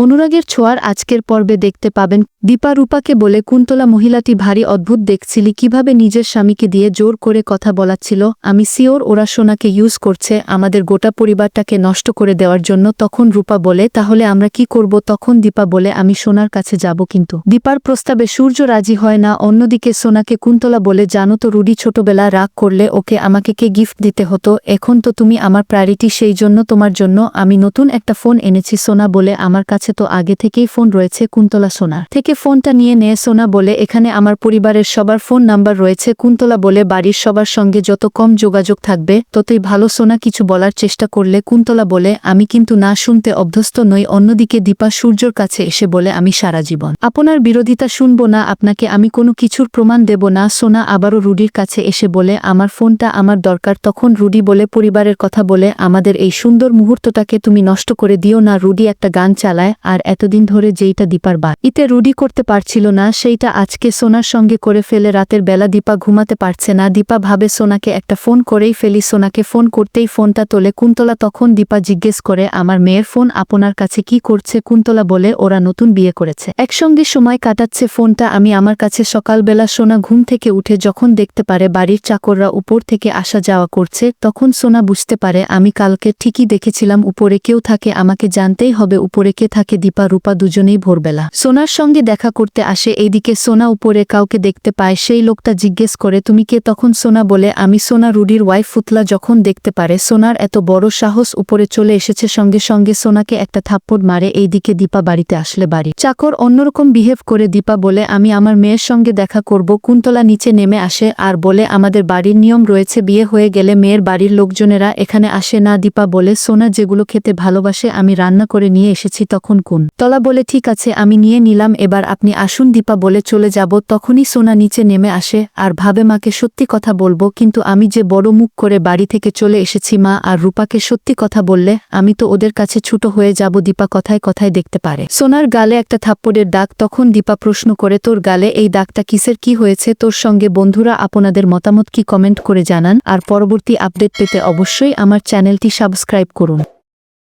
অনুরাগের ছোঁয়ার আজকের পর্বে দেখতে পাবেন দীপা রূপাকে বলে, কুন্তলা মহিলাটি ভারী অদ্ভুত দেখছিলি, কিভাবে নিজের স্বামীকে দিয়ে জোর করে কথা বলাচ্ছিল। আমি সিওর ওরা সোনাকে ইউজ করছে আমাদের গোটা পরিবারটাকে নষ্ট করে দেওয়ার জন্য। তখন রূপা বলে, তাহলে আমরা কি করব? তখন দীপা বলে, আমি সোনার কাছে যাব। কিন্তু দীপার প্রস্তাবে সূর্য রাজি হয় না। অন্যদিকে সোনাকে কুন্তলা বলে, জানো তো রুডি ছোটবেলা রাগ করলে ওকে আমাকে কে গিফট দিতে হতো, এখন তো তুমি আমার প্রায়োরিটি, সেই জন্য তোমার জন্য আমি নতুন একটা ফোন এনেছি। সোনা বলে, আমার কাছে তো আগে থেকেই ফোন রয়েছে। কুন্তলা সোনার থেকে ফোনটা নিয়ে নেয়। সোনা বলে, এখানে আমার পরিবারের সবার ফোন নাম্বার রয়েছে। কুন্তলা বলে, বাড়ির সবার সঙ্গে যত কম যোগাযোগ থাকবে ততই ভালো। সোনা কিছু বলার চেষ্টা করলে কুন্তলা বলে, আমি কিন্তু না শুনতে অভ্যস্ত নই। অন্যদিকে দীপা সূর্যর কাছে এসে বলে, আমি সারা জীবন আপনার বিরোধিতা শুনব না, আপনাকে আমি কোনো কিছুর প্রমাণ দেব না। সোনা আবারও রুডির কাছে এসে বলে, আমার ফোনটা আমার দরকার। তখন রুডি বলে, পরিবারের কথা বলে আমাদের এই সুন্দর মুহূর্তটাকে তুমি নষ্ট করে দিও না। রুডি একটা গান চালায়, আর এতদিন ধরে যেইটা দীপার ইতে রুডি করতে পারছিল না সেইটা আজকে সোনার সঙ্গে করে ফেলে। রাতের বেলা দীপা ঘুমাতে পারছে না। দীপা ভাবে সোনাকে একটা ফোন করেই ফেলি। সোনাকে ফোন করতেই ফোনটা তোলে কুন্তলা। তখন দীপা জিজ্ঞেস করে, আমার মেয়ের ফোন আপনার কাছে কি করছে? কুন্তলা বলে, ওরা নতুন বিয়ে করেছে, একসঙ্গে সময় কাটাচ্ছে, ফোনটা আমি আমার কাছে। সকালবেলা সোনা ঘুম থেকে উঠে যখন দেখতে পারে বাড়ির চাকররা উপর থেকে আসা যাওয়া করছে, তখন সোনা বুঝতে পারে, আমি কালকে ঠিকই দেখেছিলাম উপরে কেউ থাকে, আমাকে জানতেই হবে উপরে কে থাকে। দীপা রূপা দুজনেই ভোরবেলা সোনার সঙ্গে দেখা করতে আসে। এইদিকে সোনা উপরে কাউকে দেখতে পায়। সেই লোকটা জিজ্ঞেস করে, তুমি কে? তখন সোনা বলে, আমি সোনা, রুডির ওয়াইফ। ফুতলা যখন দেখতে পারে সোনার এত বড় সাহস, উপরে চলে এসেছে, সঙ্গে সঙ্গে সোনাকে একটা থাপ্পড় মারে। এইদিকে দীপা বাড়িতে আসলে বাড়ি চাকর অন্যরকম বিহেভ করে। দীপা বলে, আমি আমার মেয়ের সঙ্গে দেখা করব। কুন্তলা নিচে নেমে আসে আর বলে, আমাদের বাড়ির নিয়ম রয়েছে, বিয়ে হয়ে গেলে মেয়ের বাড়ির লোকজনেরা এখানে আসে না। দীপা বলে, সোনা যেগুলো খেতে ভালোবাসে আমি রান্না করে নিয়ে এসেছি। তখন কুন্তলা বলে, ঠিক আছে আমি নিয়ে নিলাম, এবার আপনি আসুন। দীপা বলে, চলে যাব। তখনই সোনা নিচে নেমে আসে আর ভাবে, মাকে সত্যি কথা বলবো, কিন্তু আমি যে বড় মুখ করে বাড়ি থেকে চলে এসেছি, মা আর রূপাকে সত্যি কথা বললে আমি তো ওদের কাছে ছোট হয়ে যাব। দীপা কথায় কথায় দেখতে পারে সোনার গালে একটা থাপ্পড়ের দাগ। তখন দীপা প্রশ্ন করে, তোর গালে এই দাগটা কিসের, কি হয়েছে তোর সঙ্গে? বন্ধুরা আপনাদের মতামত কি কমেন্ট করে জানান, আর পরবর্তী আপডেট পেতে অবশ্যই আমার চ্যানেলটি সাবস্ক্রাইব করুন।